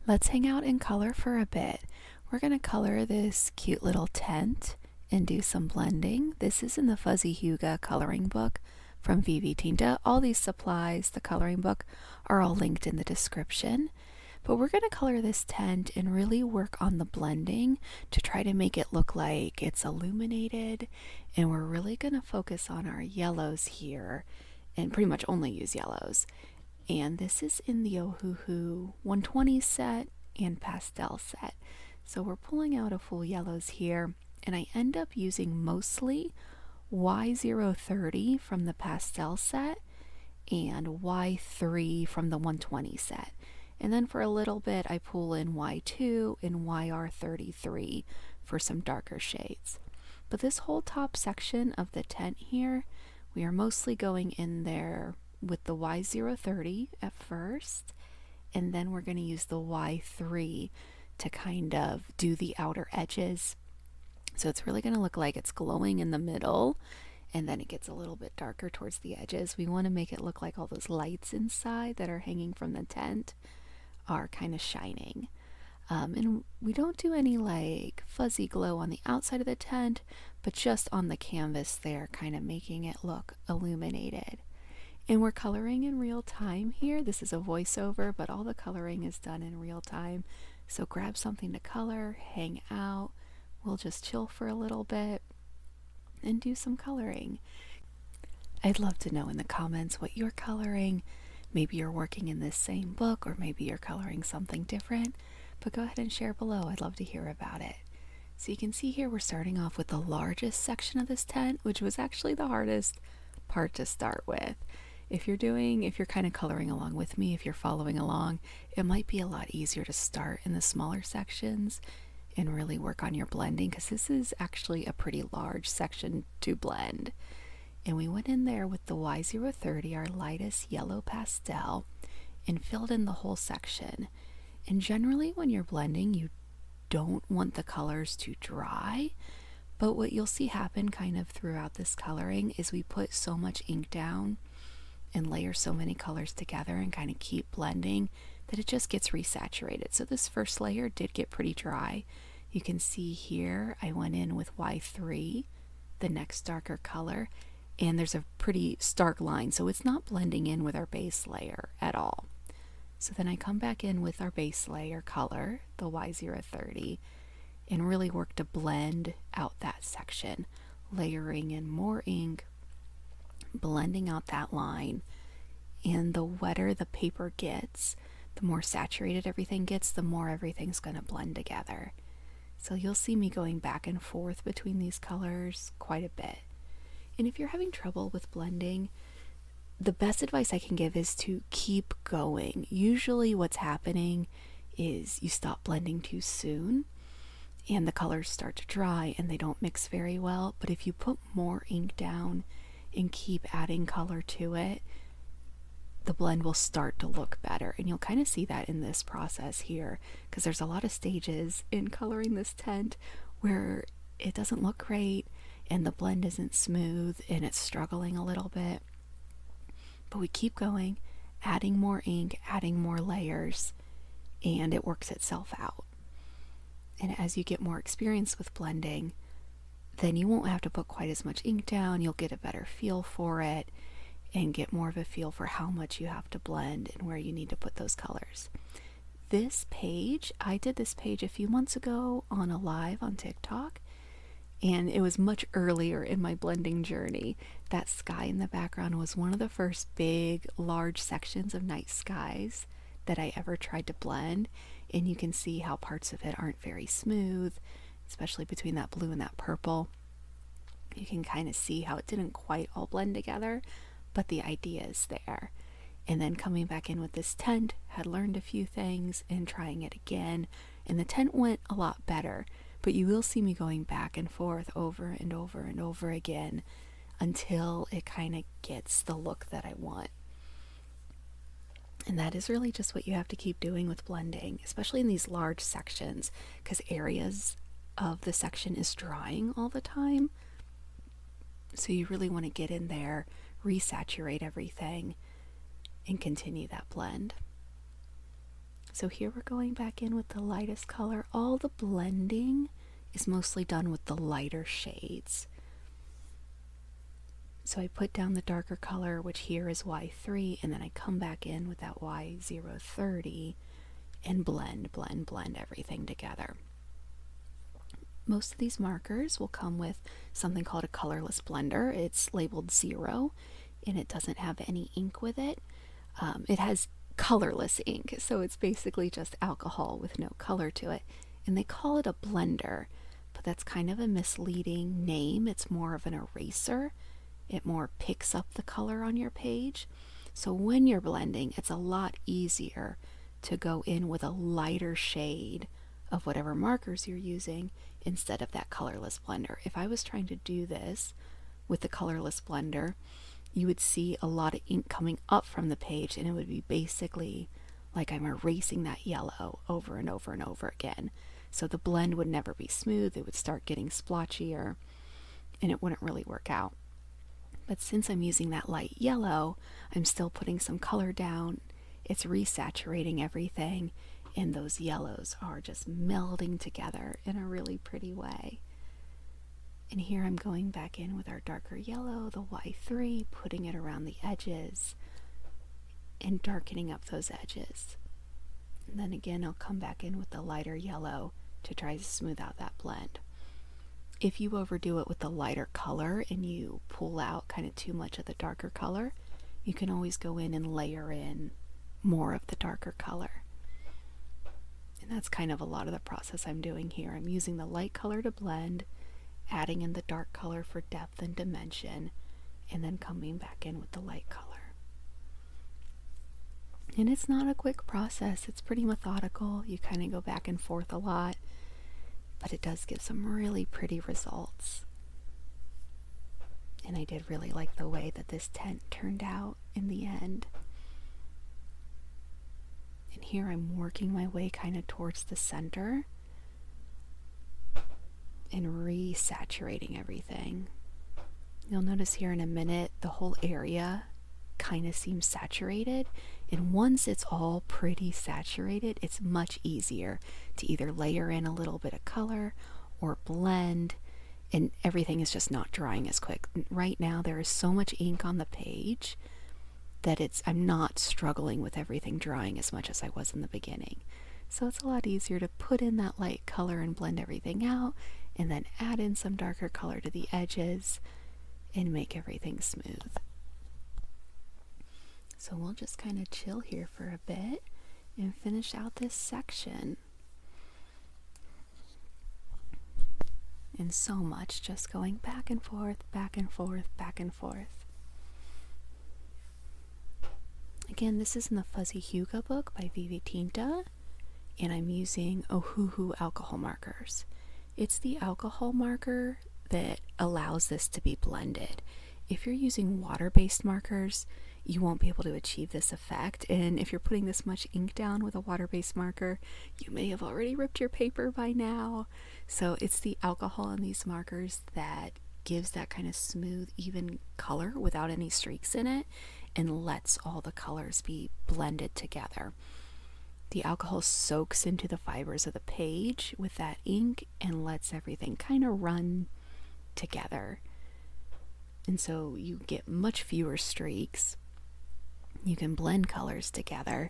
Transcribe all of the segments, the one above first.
Let's hang out in color for a bit. We're going to color this cute little tent and do some blending. This is in the Fuzzy Hygge coloring book from Vivi Tinta. All these supplies, the coloring book, are all linked in the description. But we're going to color this tent and really work on the blending to try to make it look like it's illuminated. And we're really going to focus on our yellows here and pretty much only use yellows. And this is in the Ohuhu 120 set and pastel set. So we're pulling out a full yellows here, and I end up using mostly Y030 from the pastel set and Y3 from the 120 set. And then for a little bit I pull in Y2 and YR33 for some darker shades. But this whole top section of the tent here, we are mostly going in there with the Y030 at first, and then we're going to use the Y3 to kind of do the outer edges. So it's really going to look like it's glowing in the middle, and then it gets a little bit darker towards the edges. We want to make it look like all those lights inside that are hanging from the tent are kind of shining. And we don't do any like fuzzy glow on the outside of the tent, but just on the canvas there, kind of making it look illuminated. And we're coloring in real time here. This is a voiceover, but all the coloring is done in real time. So grab something to color, hang out. We'll just chill for a little bit and do some coloring. I'd love to know in the comments what you're coloring. Maybe you're working in this same book, or maybe you're coloring something different. But go ahead and share below. I'd love to hear about it. So you can see here we're starting off with the largest section of this tent, which was actually the hardest part to start with. If you're kind of coloring along with me, if you're following along, it might be a lot easier to start in the smaller sections and really work on your blending, because this is actually a pretty large section to blend. And we went in there with the Y030, our lightest yellow pastel, and filled in the whole section. And generally when you're blending, you don't want the colors to dry, but what you'll see happen kind of throughout this coloring is we put so much ink down and layer so many colors together and kind of keep blending that it just gets resaturated. So this first layer did get pretty dry. You can see here I went in with Y3, the next darker color, and there's a pretty stark line, so it's not blending in with our base layer at all. So then I come back in with our base layer color, the Y030, and really work to blend out that section, layering in more ink, blending out that line. And the wetter the paper gets, the more saturated everything gets, the more everything's going to blend together. So you'll see me going back and forth between these colors quite a bit. And if you're having trouble with blending, the best advice I can give is to keep going. Usually what's happening is you stop blending too soon and the colors start to dry and they don't mix very well. But if you put more ink down and keep adding color to it, the blend will start to look better. And you'll kind of see that in this process here, because there's a lot of stages in coloring this tent where it doesn't look great and the blend isn't smooth and it's struggling a little bit. But we keep going, adding more ink, adding more layers, and it works itself out. And as you get more experience with blending, then you won't have to put quite as much ink down. You'll get a better feel for it and get more of a feel for how much you have to blend and where you need to put those colors. This page, I did this page a few months ago on a live on TikTok, and it was much earlier in my blending journey. That sky in the background was one of the first big, large sections of night skies that I ever tried to blend, and you can see how parts of it aren't very smooth, especially between that blue and that purple. You can kind of see how it didn't quite all blend together, but the idea is there. And then coming back in with this tent, had learned a few things and trying it again, and the tent went a lot better. But you will see me going back and forth over and over and over again until it kind of gets the look that I want. And that is really just what you have to keep doing with blending, especially in these large sections, because areas of the section is drying all the time. So you really want to get in there, resaturate everything, and continue that blend. So here we're going back in with the lightest color. All the blending is mostly done with the lighter shades. So I put down the darker color, which here is Y3, and then I come back in with that Y030 and blend everything together. Most of these markers will come with something called a colorless blender. It's labeled 0, and it doesn't have any ink with it. It has colorless ink, so it's basically just alcohol with no color to it. And they call it a blender, but that's kind of a misleading name. It's more of an eraser. It more picks up the color on your page. So when you're blending, it's a lot easier to go in with a lighter shade of whatever markers you're using instead of that colorless blender. If I was trying to do this with the colorless blender, you would see a lot of ink coming up from the page, and it would be basically like I'm erasing that yellow over and over and over again. So the blend would never be smooth. It would start getting splotchier, and it wouldn't really work out. But since I'm using that light yellow, I'm still putting some color down. It's resaturating everything, and those yellows are just melding together in a really pretty way. And here I'm going back in with our darker yellow, the Y3, putting it around the edges and darkening up those edges. And then again, I'll come back in with the lighter yellow to try to smooth out that blend. If you overdo it with the lighter color and you pull out kind of too much of the darker color, you can always go in and layer in more of the darker color. And that's kind of a lot of the process I'm doing here. I'm using the light color to blend, adding in the dark color for depth and dimension, and then coming back in with the light color. And it's not a quick process. It's pretty methodical. You kind of go back and forth a lot, but it does give some really pretty results. And I did really like the way that this tent turned out in the end. And here I'm working my way kind of towards the center and resaturating everything. You'll notice here in a minute the whole area kind of seems saturated, and once it's all pretty saturated, it's much easier to either layer in a little bit of color or blend, and everything is just not drying as quick. Right now there is so much ink on the page that I'm not struggling with everything drying as much as I was in the beginning. So it's a lot easier to put in that light color and blend everything out, and then add in some darker color to the edges and make everything smooth. So we'll just kind of chill here for a bit and finish out this section. And so much just going back and forth, back and forth, back and forth. Again, this is in the Fuzzy Hygge book by Vivi Tinta, and I'm using Ohuhu alcohol markers. It's the alcohol marker that allows this to be blended. If you're using water-based markers, you won't be able to achieve this effect, and if you're putting this much ink down with a water-based marker, you may have already ripped your paper by now. So it's the alcohol in these markers that gives that kind of smooth, even color without any streaks in it, and lets all the colors be blended together. The alcohol soaks into the fibers of the page with that ink and lets everything kind of run together. And so you get much fewer streaks. You can blend colors together,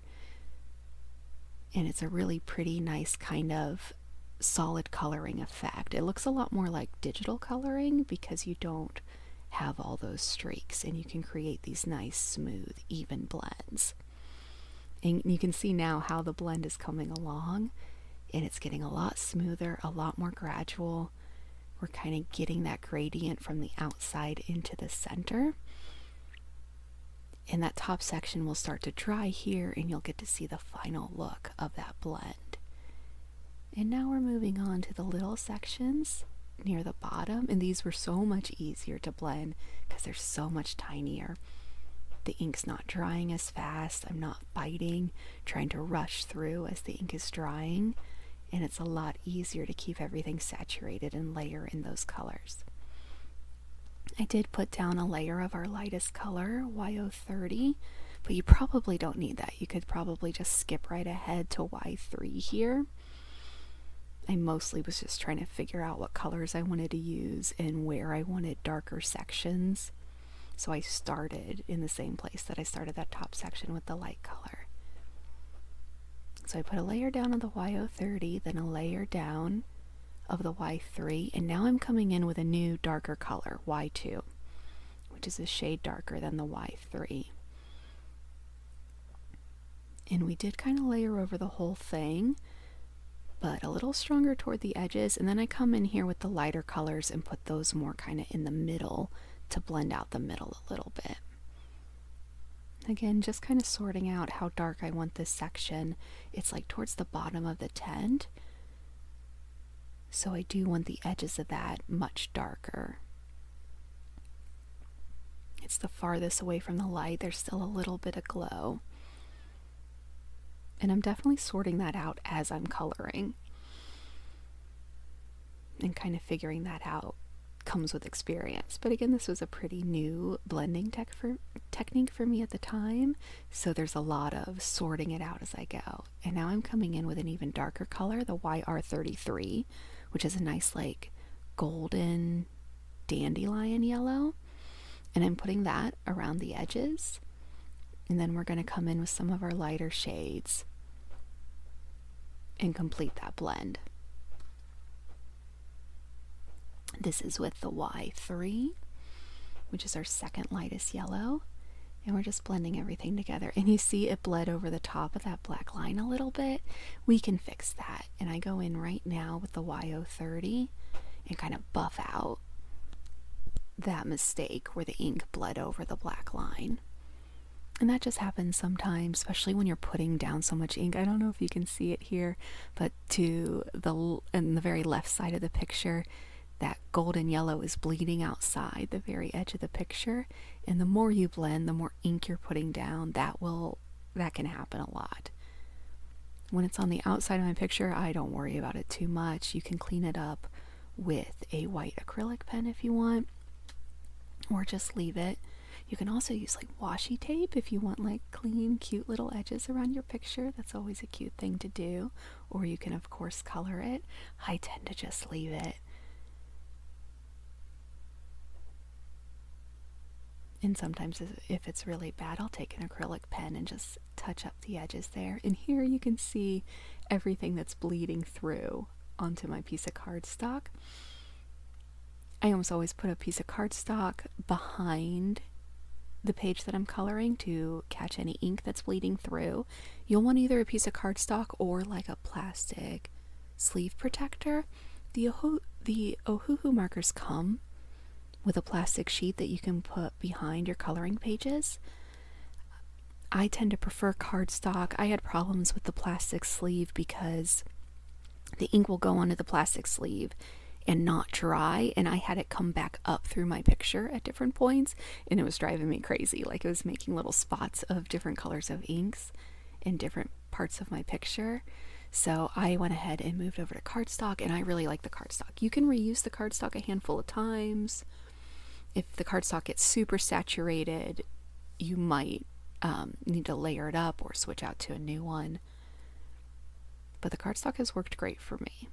and it's a really pretty nice kind of solid coloring effect. It looks a lot more like digital coloring because you don't have all those streaks, and you can create these nice, smooth, even blends. And you can see now how the blend is coming along, and it's getting a lot smoother, a lot more gradual. We're kind of getting that gradient from the outside into the center. And that top section will start to dry here, and you'll get to see the final look of that blend. And now we're moving on to the little sections near the bottom, and these were so much easier to blend because they're so much tinier. The ink's not drying as fast. I'm not fighting, trying to rush through as the ink is drying, and it's a lot easier to keep everything saturated and layer in those colors. I did put down a layer of our lightest color, Y030, But you probably don't need that. You could probably just skip right ahead to Y3 here. I mostly was just trying to figure out what colors I wanted to use and where I wanted darker sections. So I started in the same place that I started that top section with the light color. So I put a layer down of the Y030, then a layer down of the Y3, and now I'm coming in with a new darker color, Y2, which is a shade darker than the Y3. And we did kind of layer over the whole thing, but a little stronger toward the edges, and then I come in here with the lighter colors and put those more kind of in the middle to blend out the middle a little bit. Again, just kind of sorting out how dark I want this section. It's like towards the bottom of the tent, so I do want the edges of that much darker. It's the farthest away from the light. There's still a little bit of glow. And I'm definitely sorting that out as I'm coloring. And kind of figuring that out comes with experience. But again, this was a pretty new blending technique for me at the time. So there's a lot of sorting it out as I go. And now I'm coming in with an even darker color, the YR33, which is a nice like golden dandelion yellow. And I'm putting that around the edges. And then we're going to come in with some of our lighter shades and complete that blend. This is with the Y3, which is our second lightest yellow. And we're just blending everything together. And you see it bled over the top of that black line a little bit. We can fix that. And I go in right now with the Y030 and kind of buff out that mistake where the ink bled over the black line. And that just happens sometimes, especially when you're putting down so much ink. I don't know if you can see it here, but in the very left side of the picture, that golden yellow is bleeding outside the very edge of the picture. And the more you blend, the more ink you're putting down. That can happen a lot. When it's on the outside of my picture, I don't worry about it too much. You can clean it up with a white acrylic pen if you want, or just leave it. You can also use like washi tape if you want like clean, cute little edges around your picture. That's always a cute thing to do. Or you can of course color it. I tend to just leave it. And sometimes if it's really bad, I'll take an acrylic pen and just touch up the edges there. And here you can see everything that's bleeding through onto my piece of cardstock. I almost always put a piece of cardstock behind the page that I'm coloring to catch any ink that's bleeding through. You'll want either a piece of cardstock or like a plastic sleeve protector. The Ohuhu markers come with a plastic sheet that you can put behind your coloring pages. I tend to prefer cardstock. I had problems with the plastic sleeve because the ink will go onto the plastic sleeve and not dry, and I had it come back up through my picture at different points, and it was driving me crazy. Like it was making little spots of different colors of inks in different parts of my picture. So I went ahead and moved over to cardstock, and I really like the cardstock. You can reuse the cardstock a handful of times. If the cardstock gets super saturated, you might need to layer it up or switch out to a new one. But the cardstock has worked great for me.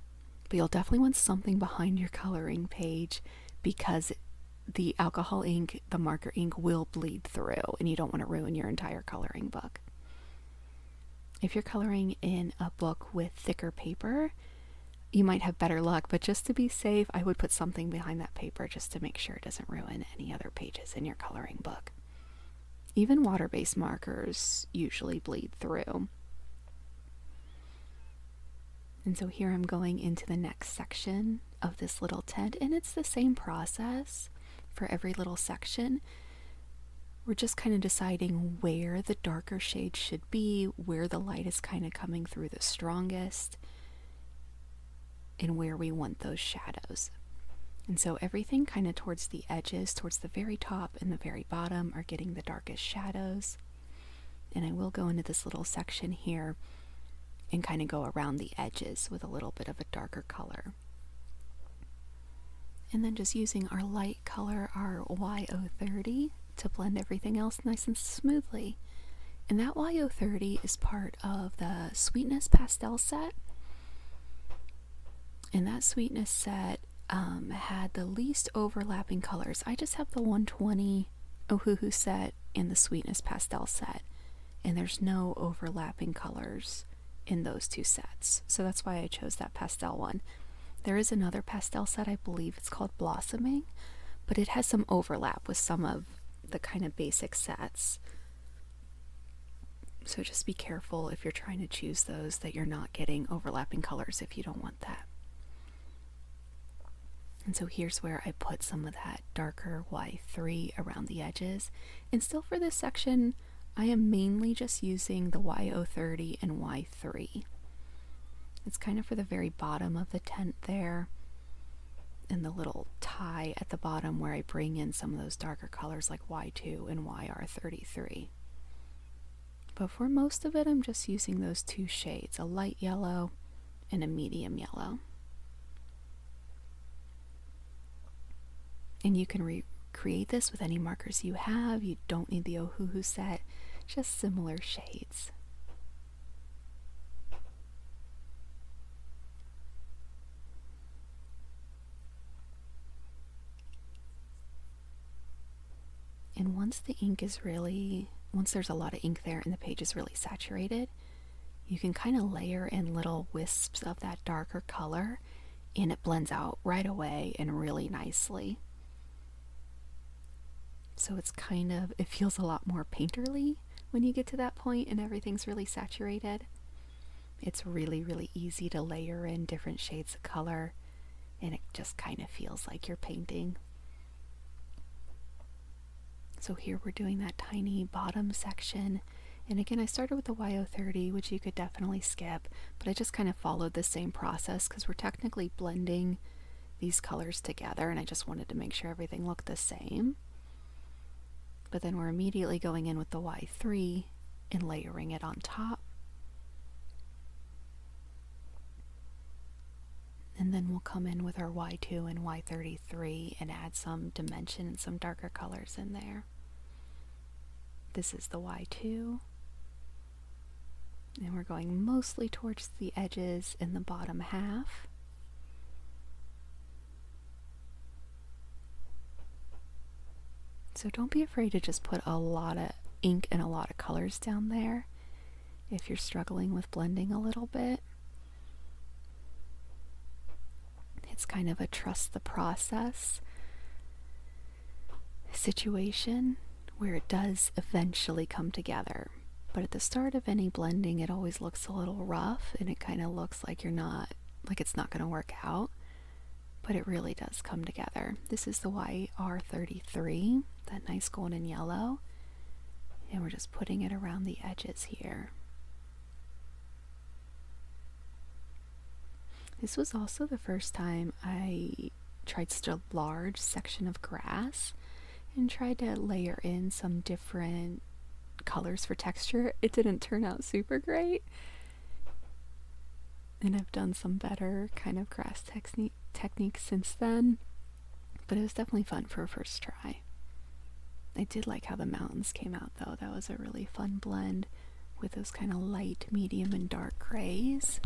But you'll definitely want something behind your coloring page because the alcohol ink, the marker ink, will bleed through, and you don't want to ruin your entire coloring book. If you're coloring in a book with thicker paper, you might have better luck, but just to be safe, I would put something behind that paper just to make sure it doesn't ruin any other pages in your coloring book. Even water-based markers usually bleed through. And so here I'm going into the next section of this little tent, and it's the same process for every little section. We're just kind of deciding where the darker shade should be, where the light is kind of coming through the strongest, and where we want those shadows. And so everything kind of towards the edges, towards the very top and the very bottom are getting the darkest shadows. And I will go into this little section here and kind of go around the edges with a little bit of a darker color. And then just using our light color, our Y030, to blend everything else nice and smoothly. And that YO30 is part of the Sweetness pastel set. And that Sweetness set had the least overlapping colors. I just have the 120 Ohuhu set and the Sweetness pastel set. And there's no overlapping colors in those two sets. So that's why I chose that pastel one. There is another pastel set, I believe it's called Blossoming, but it has some overlap with some of the kind of basic sets. So just be careful if you're trying to choose those that you're not getting overlapping colors if you don't want that. And so here's where I put some of that darker Y3 around the edges. And still for this section, I am mainly just using the YO30 and Y3. It's kind of for the very bottom of the tent there, and the little tie at the bottom where I bring in some of those darker colors like Y2 and YR33. But for most of it, I'm just using those two shades, a light yellow and a medium yellow. And you can recreate this with any markers you have. You don't need the Ohuhu set, just similar shades. And once there's a lot of ink there and the page is really saturated, you can kind of layer in little wisps of that darker color, and it blends out right away and really nicely. So it feels a lot more painterly when you get to that point and everything's really saturated. It's really, really easy to layer in different shades of color, and it just kind of feels like you're painting. So here we're doing that tiny bottom section. And again, I started with the YO30, which you could definitely skip, but I just kind of followed the same process because we're technically blending these colors together, and I just wanted to make sure everything looked the same. But then we're immediately going in with the Y3 and layering it on top. And then we'll come in with our Y2 and Y33 and add some dimension and some darker colors in there. This is the Y2. And we're going mostly towards the edges in the bottom half. So don't be afraid to just put a lot of ink and a lot of colors down there if you're struggling with blending a little bit. It's kind of a trust the process situation where it does eventually come together. But at the start of any blending, it always looks a little rough, and it kind of looks like it's not going to work out. But it really does come together. This is the YR33, that nice golden yellow. And we're just putting it around the edges here. This was also the first time I tried such a large section of grass and tried to layer in some different colors for texture. It didn't turn out super great. And I've done some better kind of grass techniques since then. But it was definitely fun for a first try. I did like how the mountains came out though. That was a really fun blend with those kind of light, medium, and dark grays.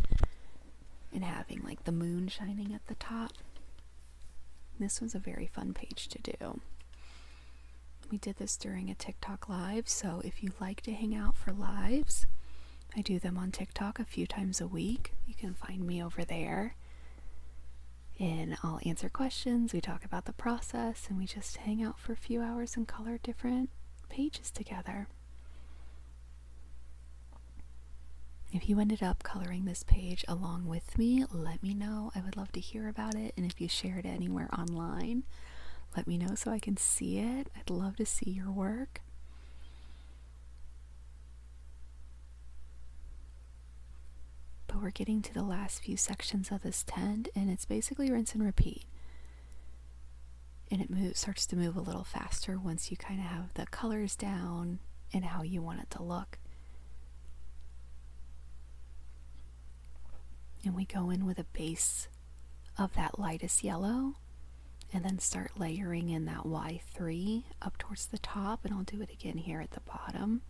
And having like the moon shining at the top. This was a very fun page to do. We did this during a TikTok live, so if you like to hang out for lives, I do them on TikTok a few times a week. You can find me over there. And I'll answer questions, we talk about the process, and we just hang out for a few hours and color different pages together. If you ended up coloring this page along with me, let me know. I would love to hear about it. And if you shared it anywhere online, let me know so I can see it. I'd love to see your work. But we're getting to the last few sections of this tent, and it's basically rinse and repeat. And it starts to move a little faster once you kind of have the colors down and how you want it to look. And we go in with a base of that lightest yellow and then start layering in that Y3 up towards the top, and I'll do it again here at the bottom.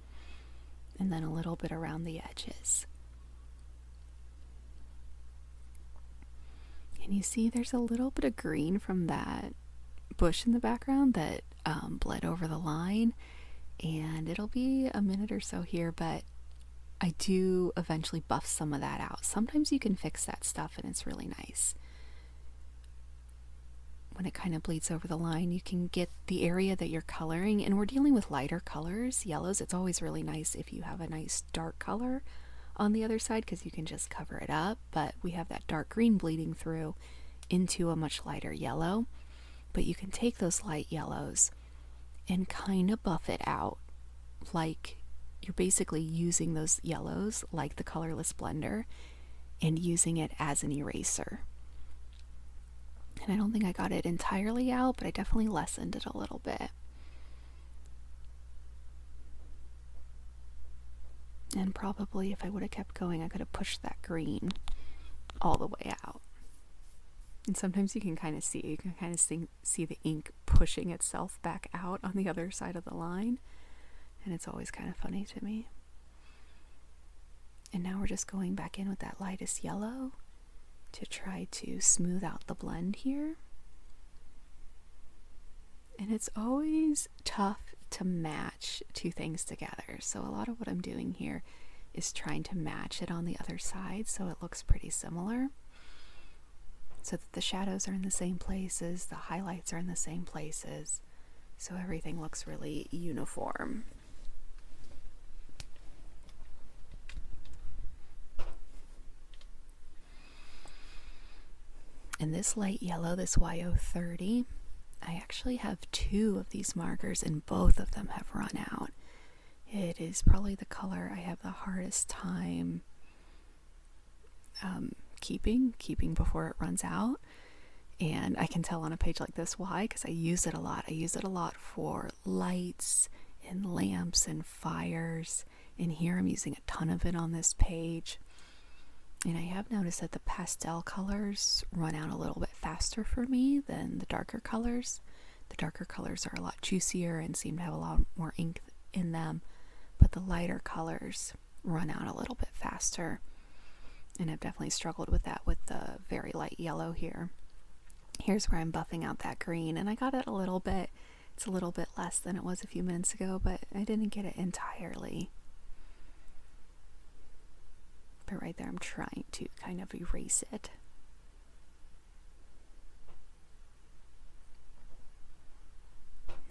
and then a little bit around the edges. And you see there's a little bit of green from that bush in the background that bled over the line, and it'll be a minute or so here, but I do eventually buff some of that out. Sometimes you can fix that stuff and it's really nice. When it kind of bleeds over the line, you can get the area that you're coloring, and we're dealing with lighter colors, yellows. It's always really nice if you have a nice dark color on the other side because you can just cover it up, but we have that dark green bleeding through into a much lighter yellow. But you can take those light yellows and kind of buff it out, like you're basically using those yellows like the colorless blender and using it as an eraser. And I don't think I got it entirely out, but I definitely lessened it a little bit. And probably if I would have kept going, I could have pushed that green all the way out. And sometimes you can kind of see the ink pushing itself back out on the other side of the line. And it's always kind of funny to me. And now we're just going back in with that lightest yellow to try to smooth out the blend here. And it's always tough to match two things together. So a lot of what I'm doing here is trying to match it on the other side so it looks pretty similar, so that the shadows are in the same places, the highlights are in the same places, so everything looks really uniform. And this light yellow, this YO30, I actually have two of these markers and both of them have run out. It is probably the color I have the hardest time keeping before it runs out. And I can tell on a page like this why, because I use it a lot. I use it a lot for lights and lamps and fires. And here I'm using a ton of it on this page. And I have noticed that the pastel colors run out a little bit faster for me than the darker colors. The darker colors are a lot juicier and seem to have a lot more ink in them, but the lighter colors run out a little bit faster. And I've definitely struggled with that with the very light yellow here. Here's where I'm buffing out that green, and I got it a little bit. It's a little bit less than it was a few minutes ago, but I didn't get it entirely. But right there I'm trying to kind of erase it.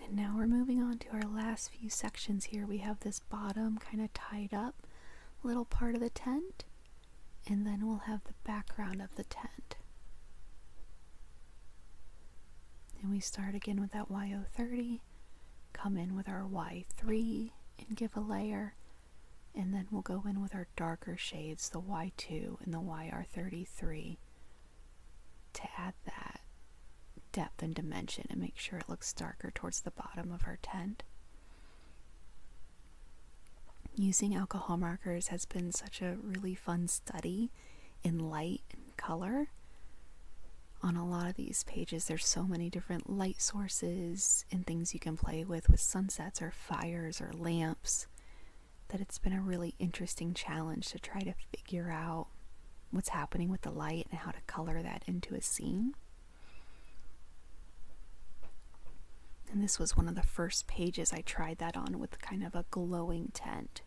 And now we're moving on to our last few sections here. We have this bottom kind of tied up little part of the tent, and then we'll have the background of the tent. And we start again with that YO30, come in with our Y3 and give a layer. And then we'll go in with our darker shades, the Y2 and the YR33, to add that depth and dimension and make sure it looks darker towards the bottom of our tent. Using alcohol markers has been such a really fun study in light and color. On a lot of these pages, there's so many different light sources and things you can play with sunsets or fires or lamps, that it's been a really interesting challenge to try to figure out what's happening with the light and how to color that into a scene. And this was one of the first pages I tried that on with kind of a glowing tent.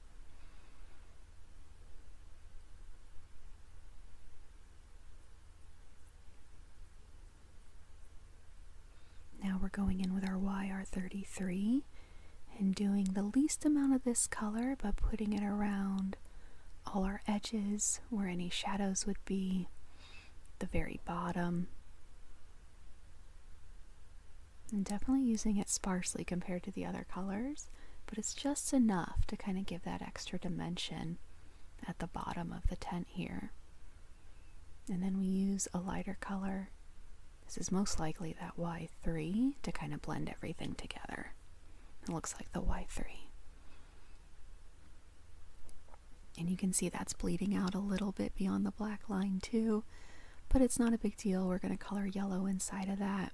Now we're going in with our YR33 and doing the least amount of this color, but putting it around all our edges where any shadows would be, the very bottom. And definitely using it sparsely compared to the other colors, but it's just enough to kind of give that extra dimension at the bottom of the tent here. And then we use a lighter color. This is most likely that Y3 to kind of blend everything together. It looks like the Y3. And you can see that's bleeding out a little bit beyond the black line too, but it's not a big deal. We're going to color yellow inside of that.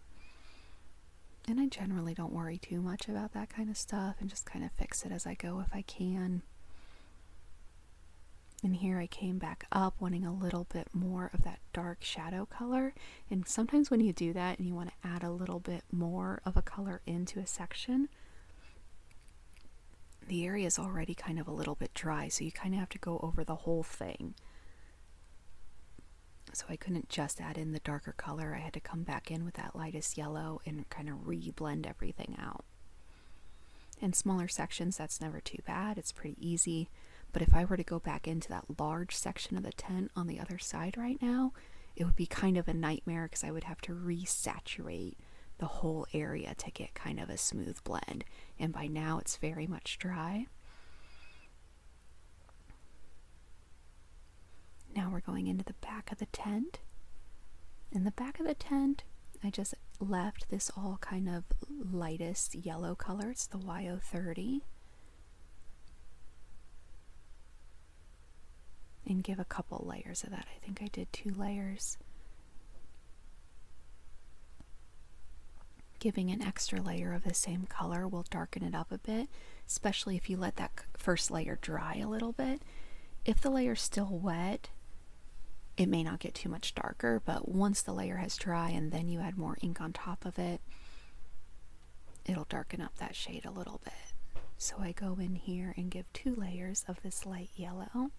And I generally don't worry too much about that kind of stuff and just kind of fix it as I go if I can. And here I came back up wanting a little bit more of that dark shadow color. And sometimes when you do that and you want to add a little bit more of a color into a section, the area is already kind of a little bit dry, so you kind of have to go over the whole thing. So I couldn't just add in the darker color. I had to come back in with that lightest yellow and kind of re-blend everything out. In smaller sections, that's never too bad. It's pretty easy. But if I were to go back into that large section of the tent on the other side right now, it would be kind of a nightmare because I would have to resaturate the whole area to get kind of a smooth blend. And by now it's very much dry. Now we're going into the back of the tent. In the back of the tent, I just left this all kind of lightest yellow color. It's the YO30. And give a couple layers of that. I think I did 2 layers. Giving an extra layer of the same color will darken it up a bit, especially if you let that first layer dry a little bit. If the layer's still wet, it may not get too much darker, but once the layer has dry and then you add more ink on top of it, it'll darken up that shade a little bit. So I go in here and give 2 layers of this light yellow.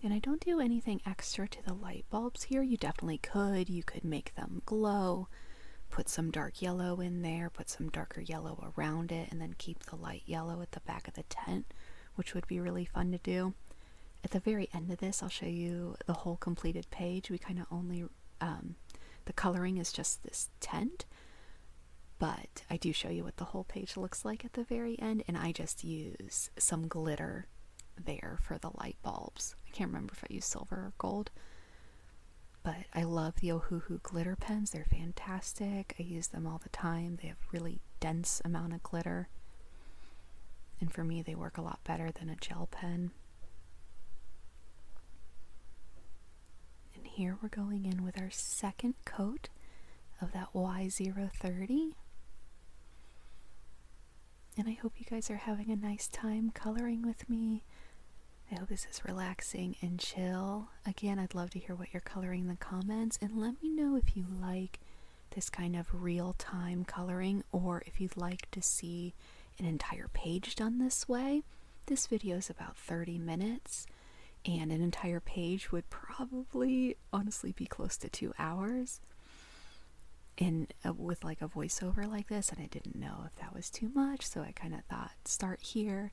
And I don't do anything extra to the light bulbs here. You definitely could. You could make them glow, put some dark yellow in there, put some darker yellow around it, and then keep the light yellow at the back of the tent, which would be really fun to do. At the very end of this, I'll show you the whole completed page. We kind of only, the coloring is just this tent, but I do show you what the whole page looks like at the very end, and I just use some glitter there for the light bulbs. I can't remember if I use silver or gold, but I love the Ohuhu glitter pens. They're fantastic. I use them all the time. They have really dense amount of glitter, and for me they work a lot better than a gel pen. And here we're going in with our second coat of that Y030. And I hope you guys are having a nice time coloring with me. I hope this is relaxing and chill. Again, I'd love to hear what you're coloring in the comments, and let me know if you like this kind of real-time coloring or if you'd like to see an entire page done this way. This video is about 30 minutes, and an entire page would probably honestly be close to 2 hours. And with like a voiceover like this, and I didn't know if that was too much, so I kind of thought start here,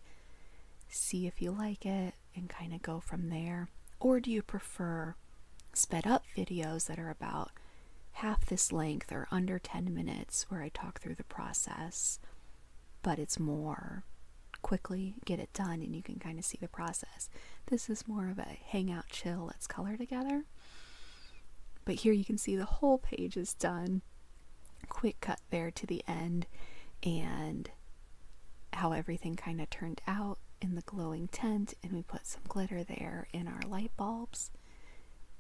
see if you like it, and kind of go from there. Or do you prefer sped up videos that are about half this length or under 10 minutes where I talk through the process, but it's more quickly get it done and you can kind of see the process? This is more of a hangout, chill, let's color together. But here you can see the whole page is done. Quick cut there to the end, and how everything kind of turned out in the glowing tent, and we put some glitter there in our light bulbs.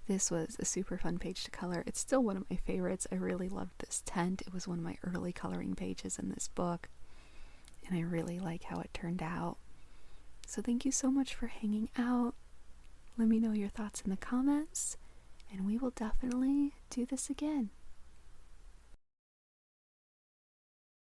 This was a super fun page to color. It's still one of my favorites. I really loved this tent. It was one of my early coloring pages in this book, and I really like how it turned out. So thank you so much for hanging out. Let me know your thoughts in the comments, and we will definitely do this again.